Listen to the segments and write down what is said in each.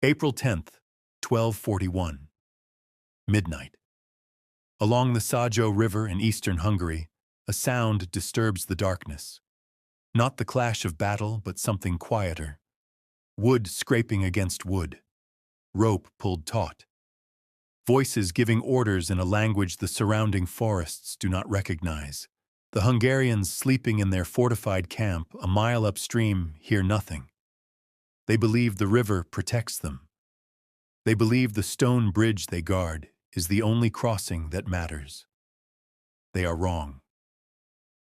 April 10th, 1241. Midnight. Along the Sajo River in eastern Hungary, a sound disturbs the darkness. Not the clash of battle, but something quieter. Wood scraping against wood. Rope pulled taut. Voices giving orders in a language the surrounding forests do not recognize. The Hungarians sleeping in their fortified camp a mile upstream hear nothing. They believe the river protects them. They believe the stone bridge they guard is the only crossing that matters. They are wrong.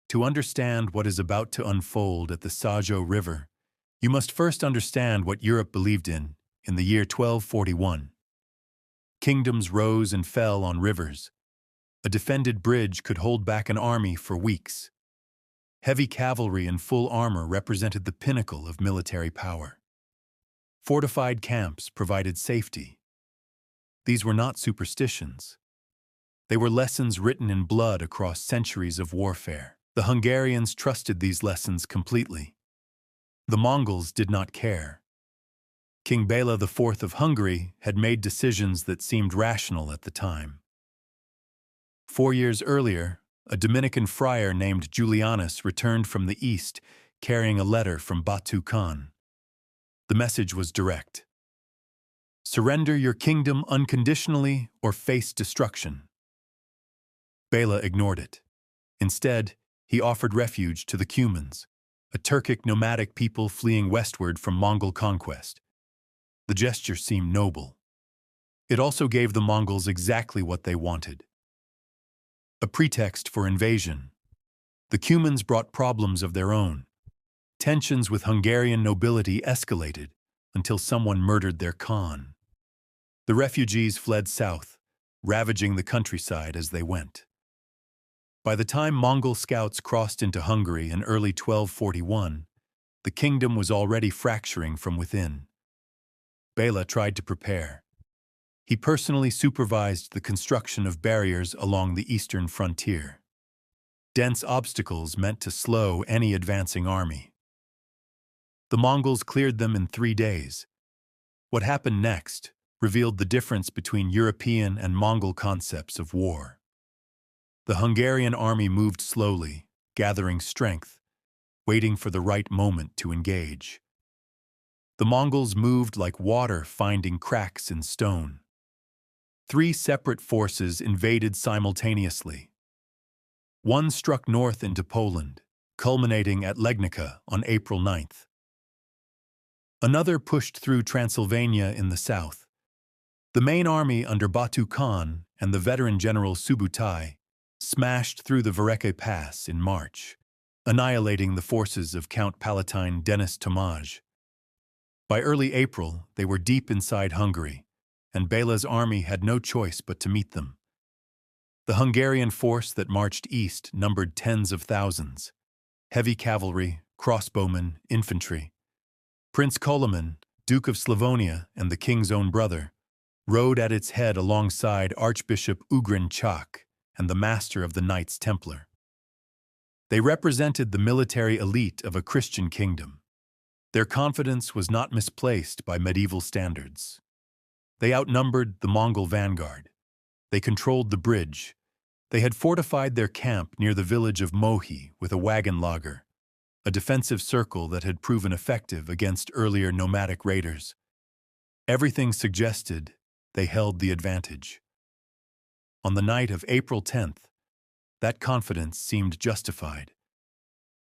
To understand what is about to unfold at the Sajo River, you must first understand what Europe believed in the year 1241. Kingdoms rose and fell on rivers. A defended bridge could hold back an army for weeks. Heavy cavalry in full armor represented the pinnacle of military power. Fortified camps provided safety. These were not superstitions. They were lessons written in blood across centuries of warfare. The Hungarians trusted these lessons completely. The Mongols did not care. King Bela IV of Hungary had made decisions that seemed rational at the time. 4 years earlier, a Dominican friar named Julianus returned from the east carrying a letter from Batu Khan. The message was direct. Surrender your kingdom unconditionally or face destruction. Bela ignored it. Instead, he offered refuge to the Cumans, a Turkic nomadic people fleeing westward from Mongol conquest. The gesture seemed noble. It also gave the Mongols exactly what they wanted. A pretext for invasion. The Cumans brought problems of their own. Tensions with Hungarian nobility escalated until someone murdered their Khan. The refugees fled south, ravaging the countryside as they went. By the time Mongol scouts crossed into Hungary in early 1241, the kingdom was already fracturing from within. Bela tried to prepare. He personally supervised the construction of barriers along the eastern frontier. Dense obstacles meant to slow any advancing army. The Mongols cleared them in 3 days. What happened next revealed the difference between European and Mongol concepts of war. The Hungarian army moved slowly, gathering strength, waiting for the right moment to engage. The Mongols moved like water finding cracks in stone. 3 separate forces invaded simultaneously. One struck north into Poland, culminating at Legnica on April 9th. Another pushed through Transylvania in the south. The main army under Batu Khan and the veteran general Subutai smashed through the Vereke Pass in March, annihilating the forces of Count Palatine Denis Tomaj. By early April, they were deep inside Hungary, and Bela's army had no choice but to meet them. The Hungarian force that marched east numbered tens of thousands. Heavy cavalry, crossbowmen, infantry. Prince Koloman, Duke of Slavonia and the king's own brother, rode at its head alongside Archbishop Ugrin Chak and the master of the Knights Templar. They represented the military elite of a Christian kingdom. Their confidence was not misplaced by medieval standards. They outnumbered the Mongol vanguard. They controlled the bridge. They had fortified their camp near the village of Mohi with a wagon laager, a defensive circle that had proven effective against earlier nomadic raiders. Everything suggested they held the advantage. On the night of April 10th, that confidence seemed justified.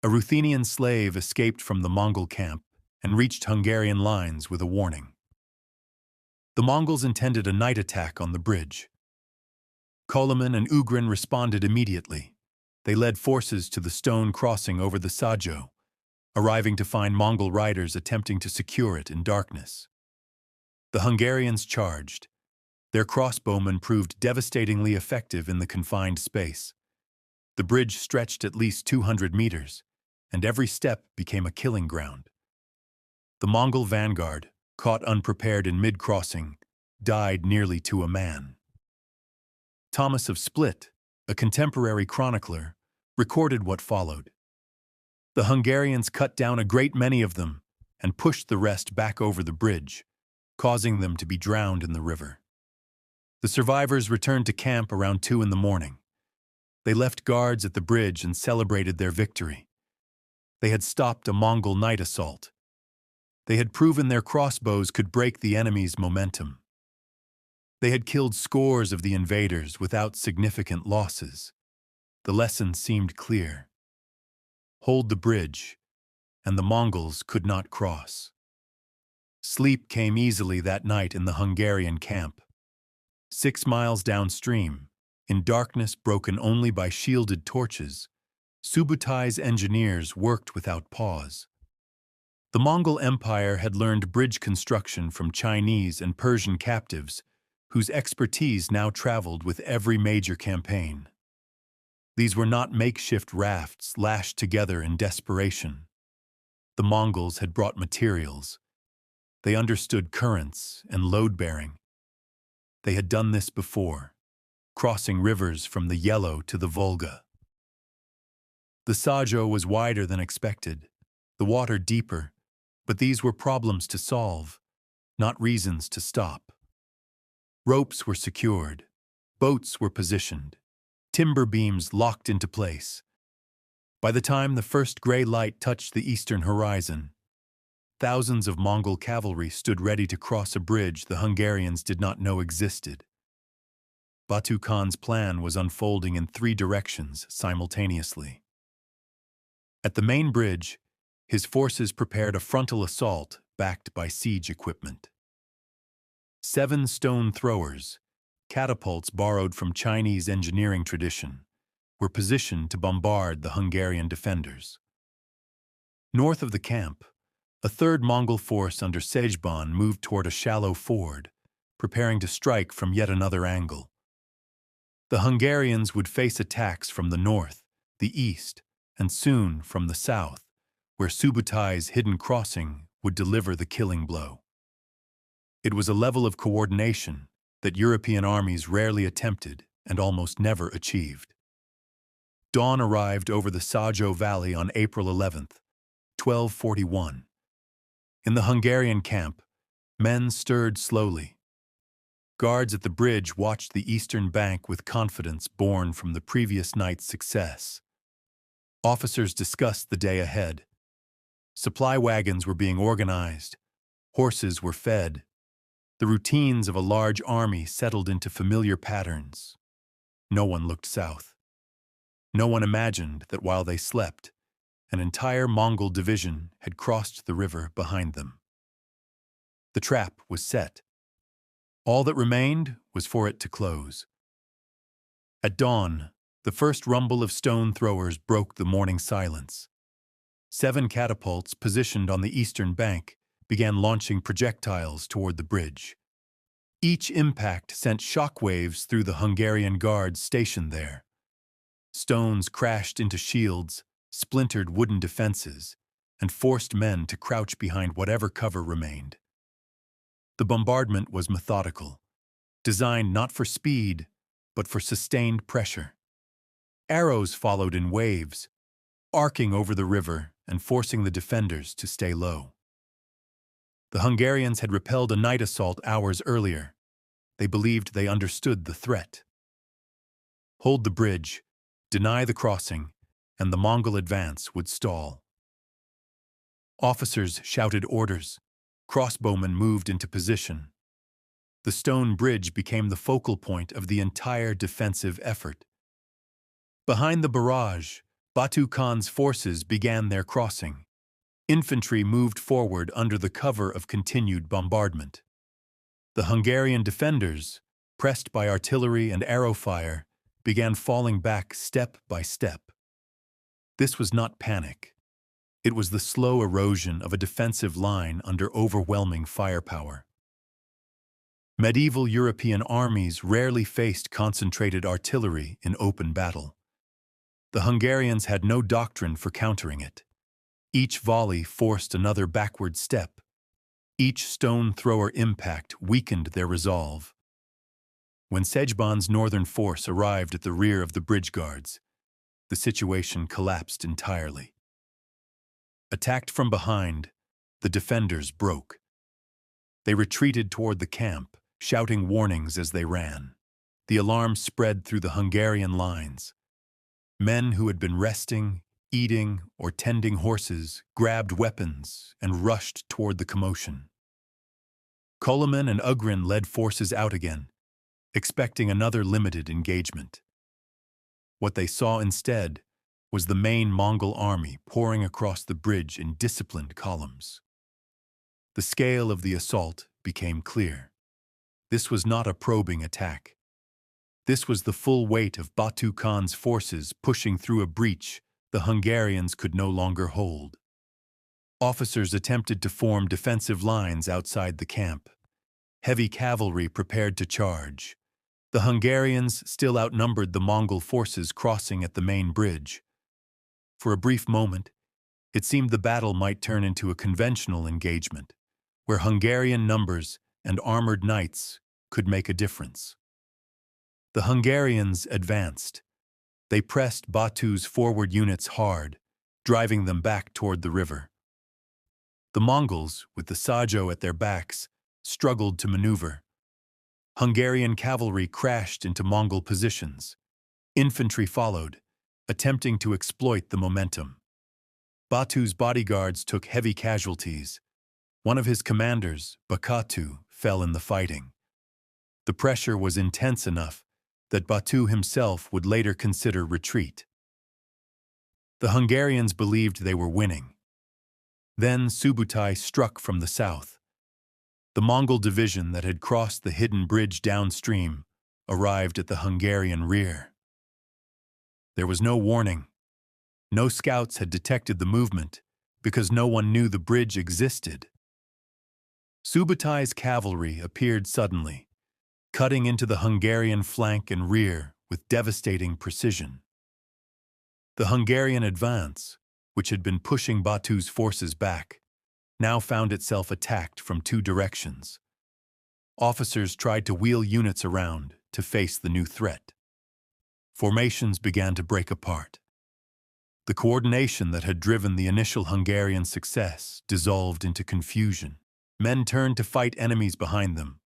A Ruthenian slave escaped from the Mongol camp and reached Hungarian lines with a warning. The Mongols intended a night attack on the bridge. Koloman and Ugrin responded immediately. They led forces to the stone crossing over the Sajo, arriving to find Mongol riders attempting to secure it in darkness. The Hungarians charged. Their crossbowmen proved devastatingly effective in the confined space. The bridge stretched at least 200 meters, and every step became a killing ground. The Mongol vanguard, caught unprepared in mid-crossing, died nearly to a man. Thomas of Split, a contemporary chronicler, recorded what followed. The Hungarians cut down a great many of them and pushed the rest back over the bridge, causing them to be drowned in the river. The survivors returned to camp around 2 in the morning. They left guards at the bridge and celebrated their victory. They had stopped a Mongol night assault. They had proven their crossbows could break the enemy's momentum. They had killed scores of the invaders without significant losses. The lesson seemed clear. Hold the bridge, and the Mongols could not cross. Sleep came easily that night in the Hungarian camp. 6 miles downstream, in darkness broken only by shielded torches, Subutai's engineers worked without pause. The Mongol Empire had learned bridge construction from Chinese and Persian captives, whose expertise now traveled with every major campaign. These were not makeshift rafts lashed together in desperation. The Mongols had brought materials. They understood currents and load-bearing. They had done this before, crossing rivers from the Yellow to the Volga. The Sajo was wider than expected, the water deeper, but these were problems to solve, not reasons to stop. Ropes were secured, boats were positioned, timber beams locked into place. By the time the first gray light touched the eastern horizon, thousands of Mongol cavalry stood ready to cross a bridge the Hungarians did not know existed. Batu Khan's plan was unfolding in 3 directions simultaneously. At the main bridge, his forces prepared a frontal assault backed by siege equipment. 7 stone throwers, catapults borrowed from Chinese engineering tradition, were positioned to bombard the Hungarian defenders. North of the camp, a 3rd Mongol force under Szejban moved toward a shallow ford, preparing to strike from yet another angle. The Hungarians would face attacks from the north, the east, and soon from the south, where Subutai's hidden crossing would deliver the killing blow. It was a level of coordination that European armies rarely attempted and almost never achieved. Dawn arrived over the Sajo Valley on April 11th, 1241. In the Hungarian camp, men stirred slowly. Guards at the bridge watched the eastern bank with confidence born from the previous night's success. Officers discussed the day ahead. Supply wagons were being organized. Horses were fed. The routines of a large army settled into familiar patterns. No one looked south. No one imagined that while they slept, an entire Mongol division had crossed the river behind them. The trap was set. All that remained was for it to close. At dawn, the first rumble of stone throwers broke the morning silence. 7 catapults positioned on the eastern bank began launching projectiles toward the bridge. Each impact sent shockwaves through the Hungarian guards stationed there. Stones crashed into shields, splintered wooden defenses, and forced men to crouch behind whatever cover remained. The bombardment was methodical, designed not for speed, but for sustained pressure. Arrows followed in waves, arcing over the river and forcing the defenders to stay low. The Hungarians had repelled a night assault hours earlier. They believed they understood the threat. Hold the bridge, deny the crossing, and the Mongol advance would stall. Officers shouted orders. Crossbowmen moved into position. The stone bridge became the focal point of the entire defensive effort. Behind the barrage, Batu Khan's forces began their crossing. Infantry moved forward under the cover of continued bombardment. The Hungarian defenders, pressed by artillery and arrow fire, began falling back step by step. This was not panic. It was the slow erosion of a defensive line under overwhelming firepower. Medieval European armies rarely faced concentrated artillery in open battle. The Hungarians had no doctrine for countering it. Each volley forced another backward step. Each stone thrower impact weakened their resolve. When Szejban's northern force arrived at the rear of the bridge guards, the situation collapsed entirely. Attacked from behind, the defenders broke. They retreated toward the camp, shouting warnings as they ran. The alarm spread through the Hungarian lines. Men who had been resting, eating, or tending horses grabbed weapons and rushed toward the commotion. Koloman and Ugrin led forces out again, expecting another limited engagement. What they saw instead was the main Mongol army pouring across the bridge in disciplined columns. The scale of the assault became clear. This was not a probing attack. This was the full weight of Batu Khan's forces pushing through a breach the Hungarians could no longer hold. Officers attempted to form defensive lines outside the camp. Heavy cavalry prepared to charge. The Hungarians still outnumbered the Mongol forces crossing at the main bridge. For a brief moment, it seemed the battle might turn into a conventional engagement, where Hungarian numbers and armored knights could make a difference. The Hungarians advanced. They pressed Batu's forward units hard, driving them back toward the river. The Mongols, with the Sajo at their backs, struggled to maneuver. Hungarian cavalry crashed into Mongol positions. Infantry followed, attempting to exploit the momentum. Batu's bodyguards took heavy casualties. One of his commanders, Bakatu, fell in the fighting. The pressure was intense enough that Batu himself would later consider retreat. The Hungarians believed they were winning. Then Subutai struck from the south. The Mongol division that had crossed the hidden bridge downstream arrived at the Hungarian rear. There was no warning. No scouts had detected the movement because no one knew the bridge existed. Subutai's cavalry appeared suddenly, cutting into the Hungarian flank and rear with devastating precision. The Hungarian advance, which had been pushing Batu's forces back, now found itself attacked from two directions. Officers tried to wheel units around to face the new threat. Formations began to break apart. The coordination that had driven the initial Hungarian success dissolved into confusion. Men turned to fight enemies behind them,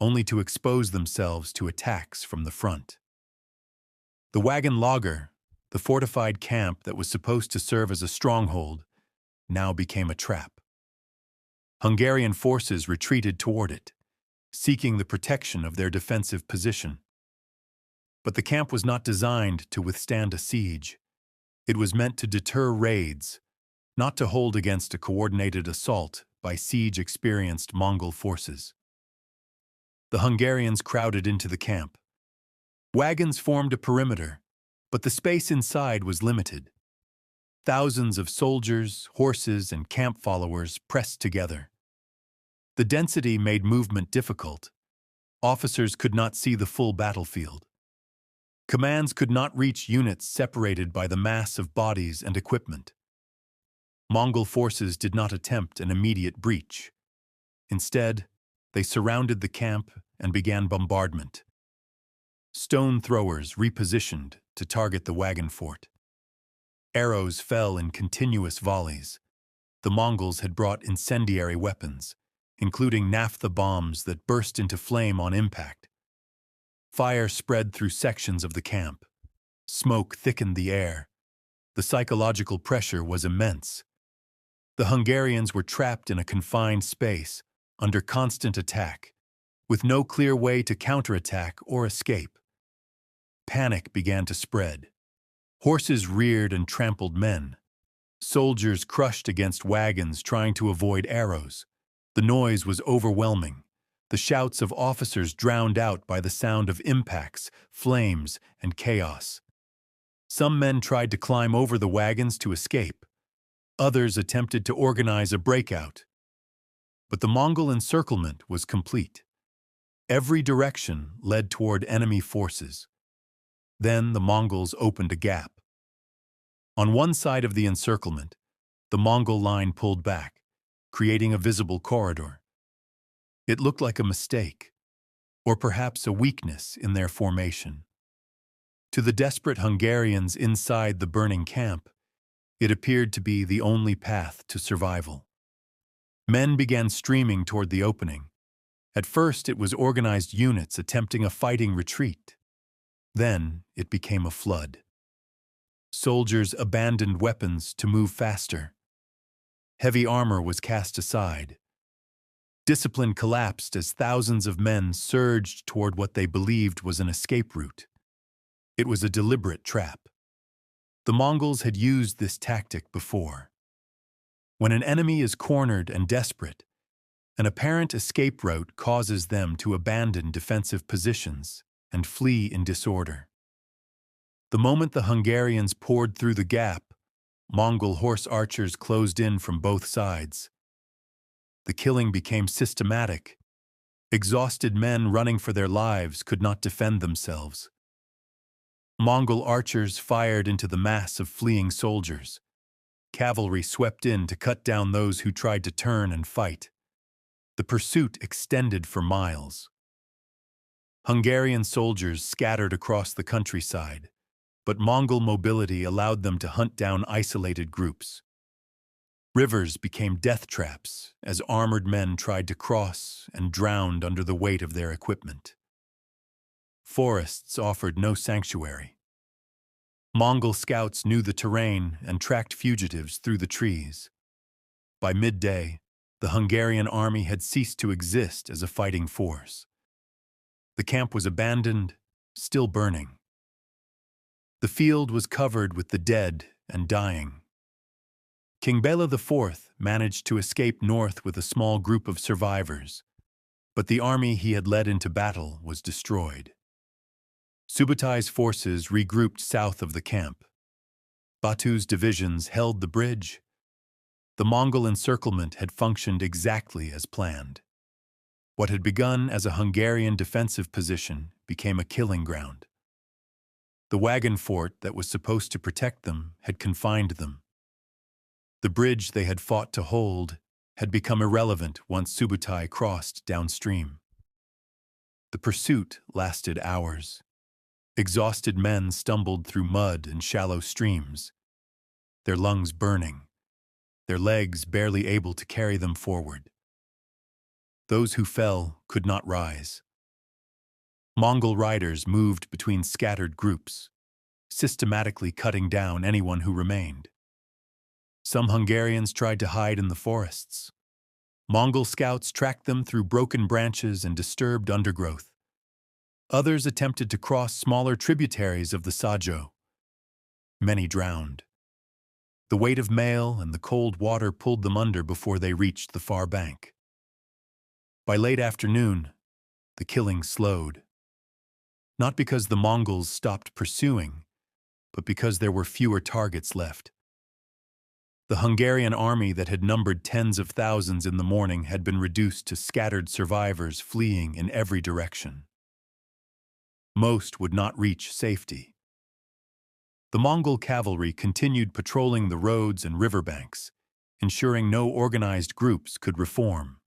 only to expose themselves to attacks from the front. The wagon lager, the fortified camp that was supposed to serve as a stronghold, now became a trap. Hungarian forces retreated toward it, seeking the protection of their defensive position. But the camp was not designed to withstand a siege. It was meant to deter raids, not to hold against a coordinated assault by siege-experienced Mongol forces. The Hungarians crowded into the camp. Wagons formed a perimeter, but the space inside was limited. Thousands of soldiers, horses, and camp followers pressed together. The density made movement difficult. Officers could not see the full battlefield. Commands could not reach units separated by the mass of bodies and equipment. Mongol forces did not attempt an immediate breach. Instead, they surrounded the camp and began bombardment. Stone throwers repositioned to target the wagon fort. Arrows fell in continuous volleys. The Mongols had brought incendiary weapons, including naphtha bombs that burst into flame on impact. Fire spread through sections of the camp. Smoke thickened the air. The psychological pressure was immense. The Hungarians were trapped in a confined space, under constant attack, with no clear way to counterattack or escape. Panic began to spread. Horses reared and trampled men. Soldiers crushed against wagons trying to avoid arrows. The noise was overwhelming. The shouts of officers drowned out by the sound of impacts, flames, and chaos. Some men tried to climb over the wagons to escape. Others attempted to organize a breakout. But the Mongol encirclement was complete. Every direction led toward enemy forces. Then the Mongols opened a gap. On one side of the encirclement, the Mongol line pulled back, creating a visible corridor. It looked like a mistake, or perhaps a weakness in their formation. To the desperate Hungarians inside the burning camp, it appeared to be the only path to survival. Men began streaming toward the opening. At first, it was organized units attempting a fighting retreat. Then, it became a flood. Soldiers abandoned weapons to move faster. Heavy armor was cast aside. Discipline collapsed as thousands of men surged toward what they believed was an escape route. It was a deliberate trap. The Mongols had used this tactic before. When an enemy is cornered and desperate, an apparent escape route causes them to abandon defensive positions and flee in disorder. The moment the Hungarians poured through the gap, Mongol horse archers closed in from both sides. The killing became systematic. Exhausted men running for their lives could not defend themselves. Mongol archers fired into the mass of fleeing soldiers. Cavalry swept in to cut down those who tried to turn and fight. The pursuit extended for miles. Hungarian soldiers scattered across the countryside, but Mongol mobility allowed them to hunt down isolated groups. Rivers became death traps as armored men tried to cross and drowned under the weight of their equipment. Forests offered no sanctuary. Mongol scouts knew the terrain and tracked fugitives through the trees. By midday, the Hungarian army had ceased to exist as a fighting force. The camp was abandoned, still burning. The field was covered with the dead and dying. King Bela IV managed to escape north with a small group of survivors, but the army he had led into battle was destroyed. Subutais forces regrouped south of the camp. Batu's divisions held the bridge. The Mongol encirclement had functioned exactly as planned. What had begun as a Hungarian defensive position became a killing ground. The wagon fort that was supposed to protect them had confined them. The bridge they had fought to hold had become irrelevant once Subutai crossed downstream. The pursuit lasted hours. Exhausted men stumbled through mud and shallow streams, their lungs burning, their legs barely able to carry them forward. Those who fell could not rise. Mongol riders moved between scattered groups, systematically cutting down anyone who remained. Some Hungarians tried to hide in the forests. Mongol scouts tracked them through broken branches and disturbed undergrowth. Others attempted to cross smaller tributaries of the Sajo. Many drowned. The weight of mail and the cold water pulled them under before they reached the far bank. By late afternoon, the killing slowed. Not because the Mongols stopped pursuing, but because there were fewer targets left. The Hungarian army that had numbered tens of thousands in the morning had been reduced to scattered survivors fleeing in every direction. Most would not reach safety. The Mongol cavalry continued patrolling the roads and riverbanks, ensuring no organized groups could reform.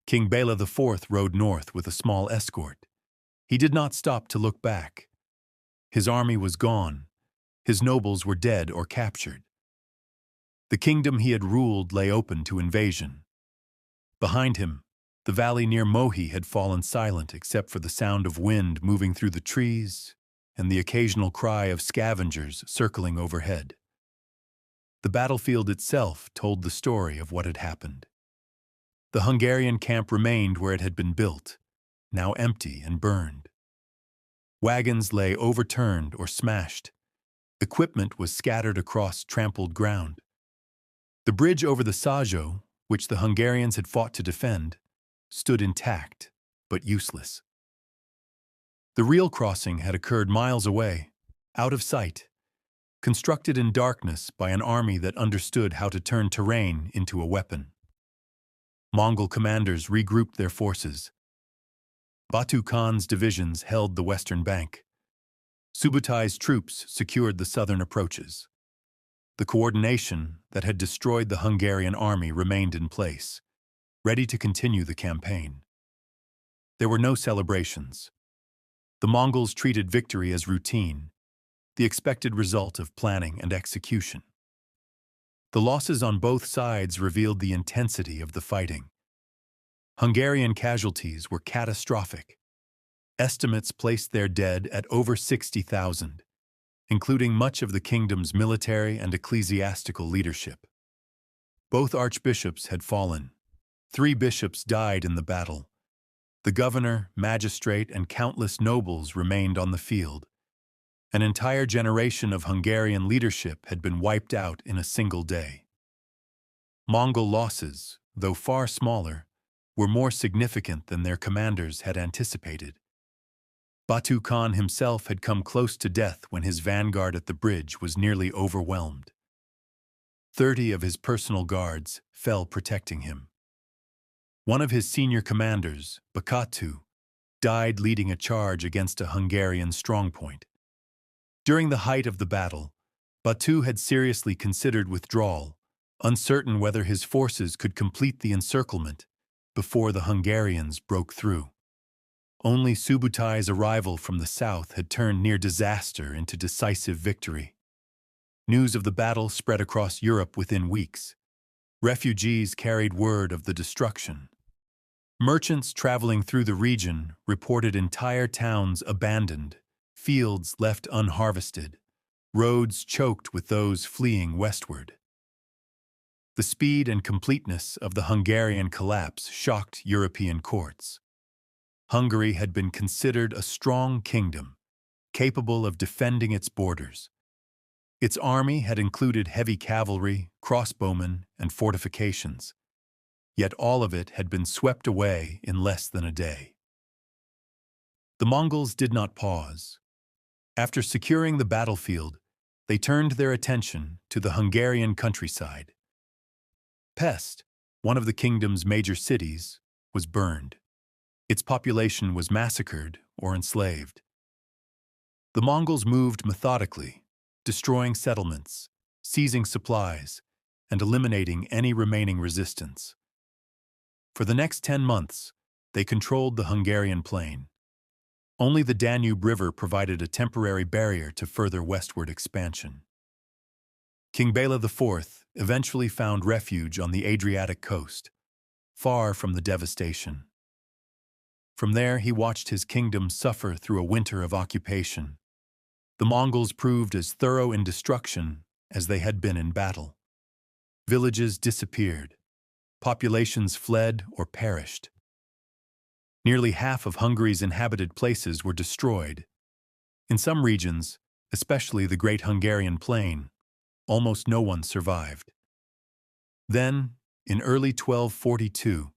King Bela IV rode north with a small escort. He did not stop to look back. His army was gone. His nobles were dead or captured. The kingdom he had ruled lay open to invasion. Behind him, the valley near Mohi had fallen silent except for the sound of wind moving through the trees and the occasional cry of scavengers circling overhead. The battlefield itself told the story of what had happened. The Hungarian camp remained where it had been built, now empty and burned. Wagons lay overturned or smashed. Equipment was scattered across trampled ground. The bridge over the Sajo, which the Hungarians had fought to defend, stood intact but useless. The real crossing had occurred miles away, out of sight, constructed in darkness by an army that understood how to turn terrain into a weapon. Mongol commanders regrouped their forces. Batu Khan's divisions held the western bank. Subutai's troops secured the southern approaches. The coordination that had destroyed the Hungarian army remained in place, ready to continue the campaign. There were no celebrations. The Mongols treated victory as routine, the expected result of planning and execution. The losses on both sides revealed the intensity of the fighting. Hungarian casualties were catastrophic. Estimates placed their dead at over 60,000, including much of the kingdom's military and ecclesiastical leadership. Both archbishops had fallen. 3 bishops died in the battle. The governor, magistrate, and countless nobles remained on the field. An entire generation of Hungarian leadership had been wiped out in a single day. Mongol losses, though far smaller, were more significant than their commanders had anticipated. Batu Khan himself had come close to death when his vanguard at the bridge was nearly overwhelmed. 30 of his personal guards fell protecting him. One of his senior commanders, Bakatu, died leading a charge against a Hungarian strongpoint. During the height of the battle, Batu had seriously considered withdrawal, uncertain whether his forces could complete the encirclement before the Hungarians broke through. Only Subutai's arrival from the south had turned near disaster into decisive victory. News of the battle spread across Europe within weeks. Refugees carried word of the destruction. Merchants traveling through the region reported entire towns abandoned, fields left unharvested, roads choked with those fleeing westward. The speed and completeness of the Hungarian collapse shocked European courts. Hungary had been considered a strong kingdom, capable of defending its borders. Its army had included heavy cavalry, crossbowmen, and fortifications. Yet all of it had been swept away in less than a day. The Mongols did not pause. After securing the battlefield, they turned their attention to the Hungarian countryside. Pest, one of the kingdom's major cities, was burned. Its population was massacred or enslaved. The Mongols moved methodically, destroying settlements, seizing supplies, and eliminating any remaining resistance. For the next 10 months, they controlled the Hungarian plain. Only the Danube River provided a temporary barrier to further westward expansion. King Bela IV eventually found refuge on the Adriatic coast, far from the devastation. From there, he watched his kingdom suffer through a winter of occupation. The Mongols proved as thorough in destruction as they had been in battle. Villages disappeared. Populations fled or perished. Nearly half of Hungary's inhabited places were destroyed. In some regions, especially the Great Hungarian Plain, almost no one survived. Then, in early 1242,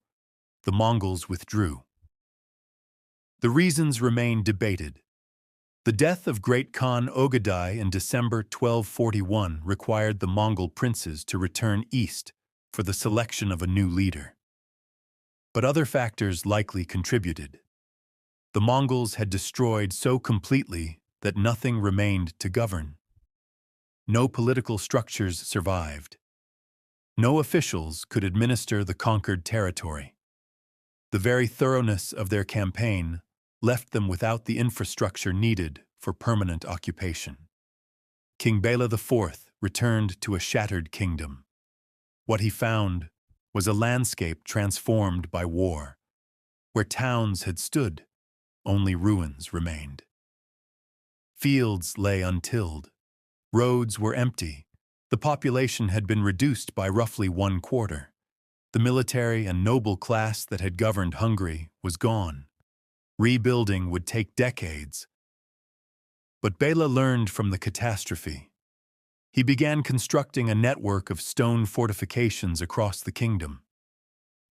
the Mongols withdrew. The reasons remain debated. The death of Great Khan Ogadai in December 1241 required the Mongol princes to return east for the selection of a new leader. But other factors likely contributed. The Mongols had destroyed so completely that nothing remained to govern. No political structures survived. No officials could administer the conquered territory. The very thoroughness of their campaign left them without the infrastructure needed for permanent occupation. King Bela IV returned to a shattered kingdom. What he found was a landscape transformed by war. Where towns had stood, only ruins remained. Fields lay untilled. Roads were empty. The population had been reduced by roughly 1/4. The military and noble class that had governed Hungary was gone. Rebuilding would take decades. But Bela learned from the catastrophe. He began constructing a network of stone fortifications across the kingdom.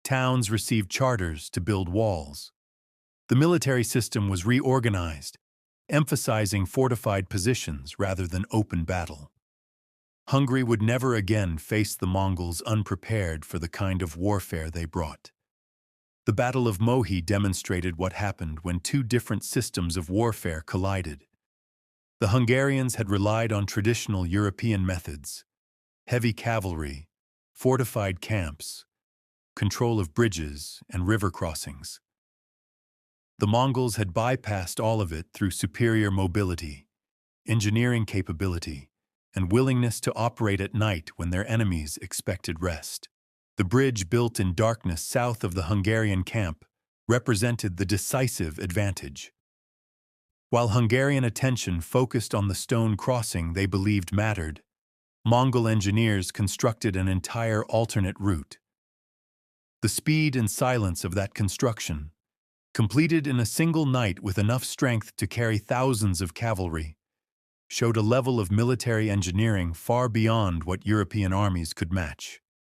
Towns received charters to build walls. The military system was reorganized, emphasizing fortified positions rather than open battle. Hungary would never again face the Mongols unprepared for the kind of warfare they brought. The Battle of Mohi demonstrated what happened when 2 different systems of warfare collided. The Hungarians had relied on traditional European methods: heavy cavalry, fortified camps, control of bridges and river crossings. The Mongols had bypassed all of it through superior mobility, engineering capability, and willingness to operate at night when their enemies expected rest. The bridge built in darkness south of the Hungarian camp represented the decisive advantage. While Hungarian attention focused on the stone crossing they believed mattered, Mongol engineers constructed an entire alternate route. The speed and silence of that construction, completed in a single night with enough strength to carry thousands of cavalry, showed a level of military engineering far beyond what European armies could match.